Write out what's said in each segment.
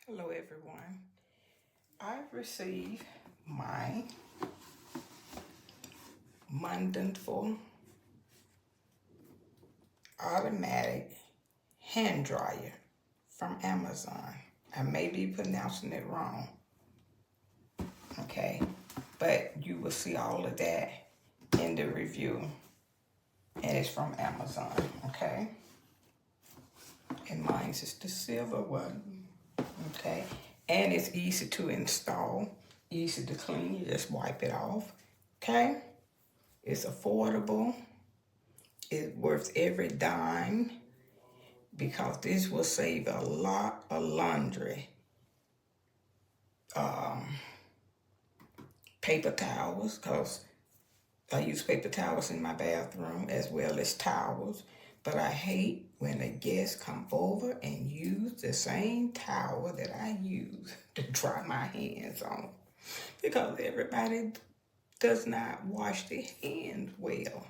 Hello everyone. I've received my modunful automatic hand dryer from Amazon. I may be pronouncing it wrong, okay? But you will see all of that in the review, and it's from Amazon, okay? And mine is the silver one, okay? And it's easy to install, easy to clean. You just wipe it off, okay? It's affordable. It's worth every dime because this will save a lot of laundry. Paper towels, because I use paper towels in my bathroom as well as towels. But I hate when a guest come over and use the same towel that I use to dry my hands on, because everybody does not wash their hands well.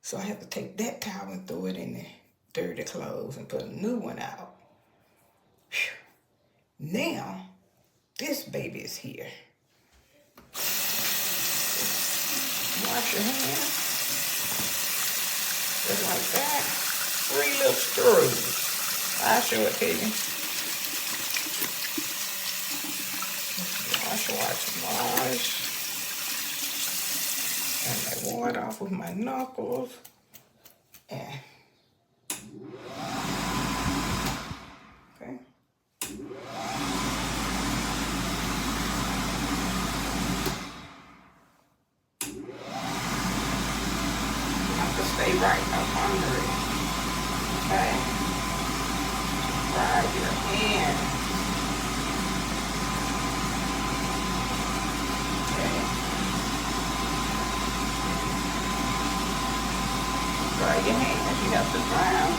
So I have to take that towel and throw it in the dirty clothes and put a new one out. Whew. Now, this baby is here. Wash your hands, just like that. 3 little screws. I'll show it to you. Wash. And I water off with my knuckles. And okay. You have to stay right up under it. Okay. Dry your hand. Okay. Dry your hands. You have to dry them.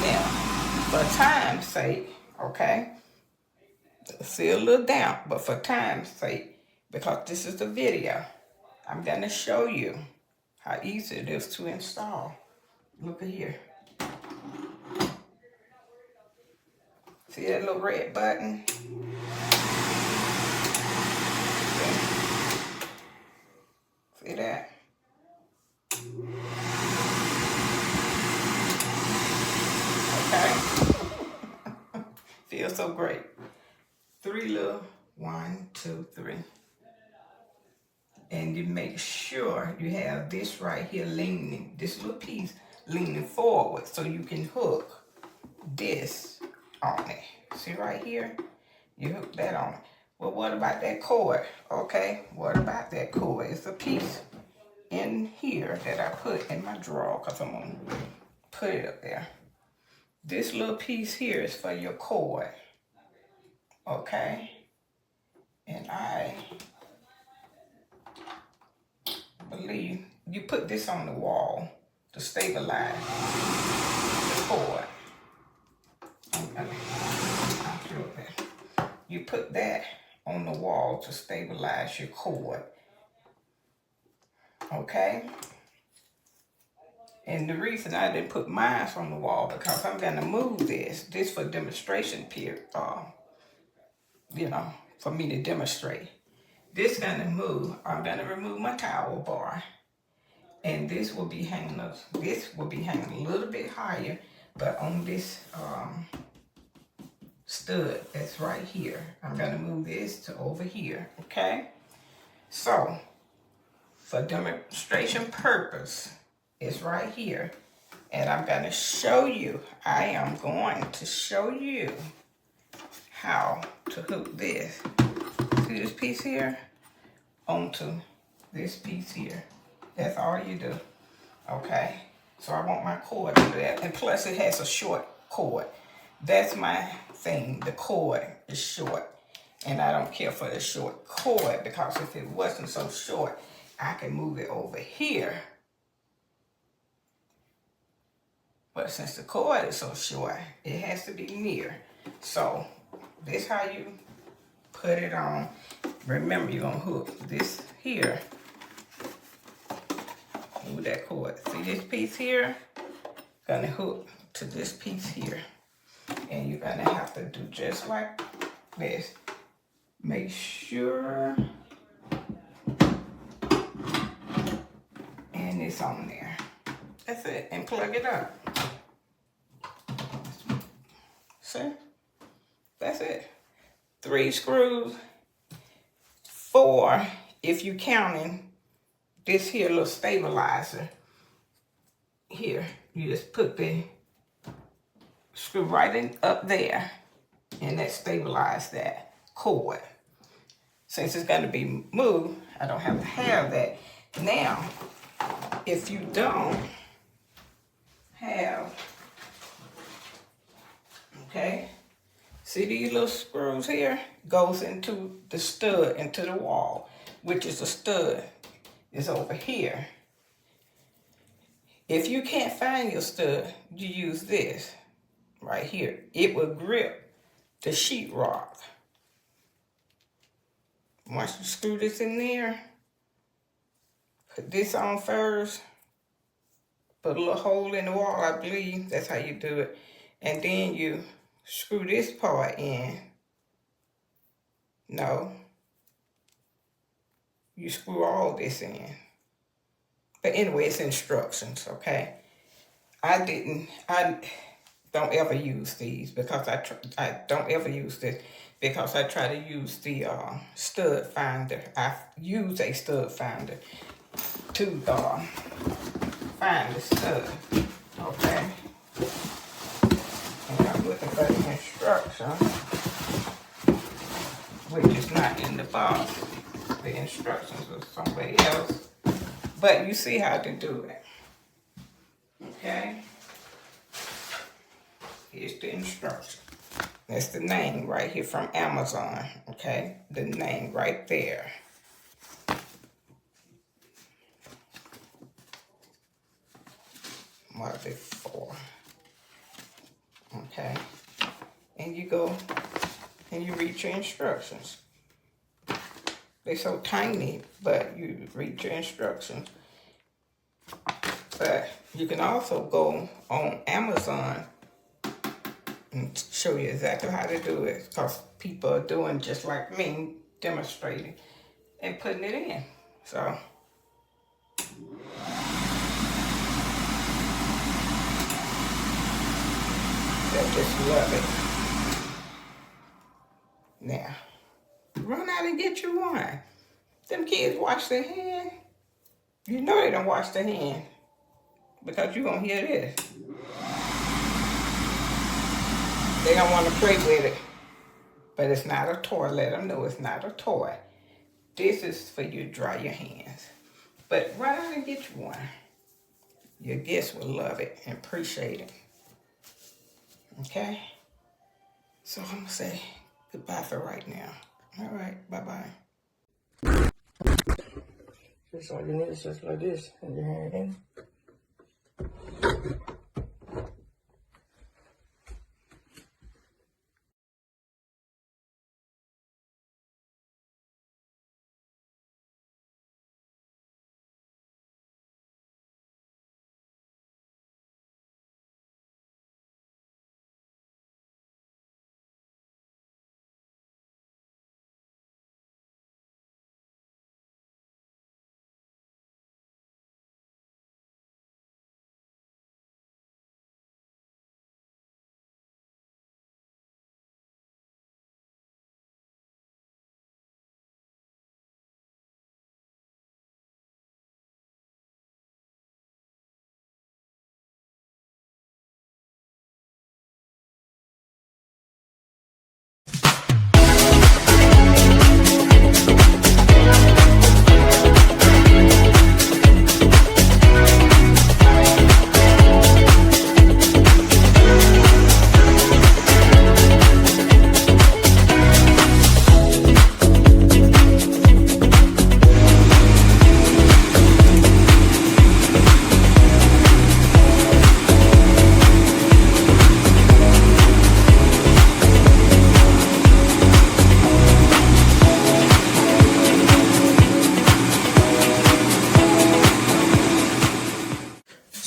Now, for time's sake, okay, see a little damp, but for time's sake, because this is the video, I'm going to show you how easy it is to install. Look at here. See that little red button? See that? Okay. Feels so great. 3 little, 1, 2, 3. And you make sure you have this right here leaning, this little piece leaning forward so you can hook this on it. See right here? You hook that on it. Well, what about that cord? Okay, what about that cord? It's a piece in here that I put in my drawer because I'm going to put it up there. This little piece here is for your cord. Okay? And I believe you put this on the wall to stabilize the cord. You put that on the wall to stabilize your cord. Okay? And the reason I didn't put mine on the wall because I'm going to move this for demonstration period, you know, for me to demonstrate. This going to move. I'm going to remove my towel bar. And this will be hanging up. This will be hanging a little bit higher, but on this stud that's right here. I'm going to move this to over here, okay? So, for demonstration purpose, it's right here. And I'm going to show you, I am going to show you how to hook this. See this piece here? Onto this piece here. That's all you do, okay? So I want my cord to do that. And plus it has a short cord. That's my thing. The cord is short. And I don't care for the short cord because if it wasn't so short, I can move it over here. But since the cord is so short, it has to be near. So this is how you put it on. Remember, you're going to hook this here move that cord. See this piece here? Gonna hook to this piece here. And you're gonna have to do just like this. Make sure, and it's on there. That's it, and plug it up. See? That's it. 3 screws, 4 if you counting this here little stabilizer. Here, you just put the screw right in up there, and that stabilizes that cord. Since it's gonna be moved, I don't have to have that. Now, if you don't have, okay, see these little screws here? Goes into the stud, into the wall, which is a stud. It's over here. If you can't find your stud, you use this right here. It will grip the sheetrock. Once you screw this in there, put this on first, put a little hole in the wall, I believe. That's how you do it. And then you screw this part in. No. You screw all this in. But anyway, it's instructions, okay? I don't ever use these because I don't ever use this because I try to use the stud finder. I use a stud finder to find the stud, okay? And I'm looking for the instructions, which is not in the box. The instructions are somewhere else, but you see how to do it, okay? Here's the instruction. That's the name right here from Amazon, okay? The name right there. What are they for? Okay. And you go and you read your instructions. They're so tiny, but you read your instructions. But you can also go on Amazon and show you exactly how to do it, because people are doing just like me, demonstrating and putting it in. So I just love it. Now, run out and get you one. Them kids wash their hand. You know they don't wash their hand because you're gonna hear this. They don't want to play with it. But it's not a toy. Let them know it's not a toy. This is for you to dry your hands. But run out and get you one. Your guests will love it and appreciate it. Okay? So I'm going to say goodbye for right now. All right, bye-bye. Just all you need is just like this, and your hand in.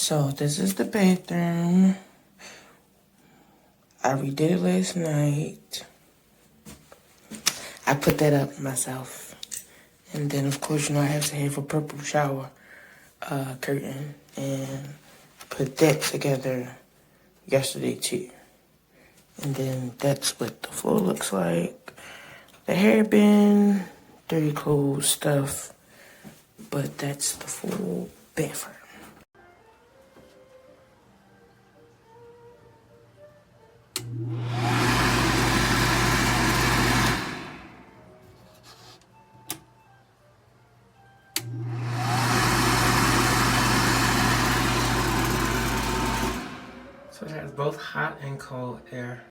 So this is the bathroom. I redid it last night. I put that up myself. And then of course, you know, I have to have a purple shower curtain. And I put that together yesterday too. And then that's what the floor looks like. The hairband, dirty clothes, stuff. But that's the full bathroom. So it has both hot and cold air.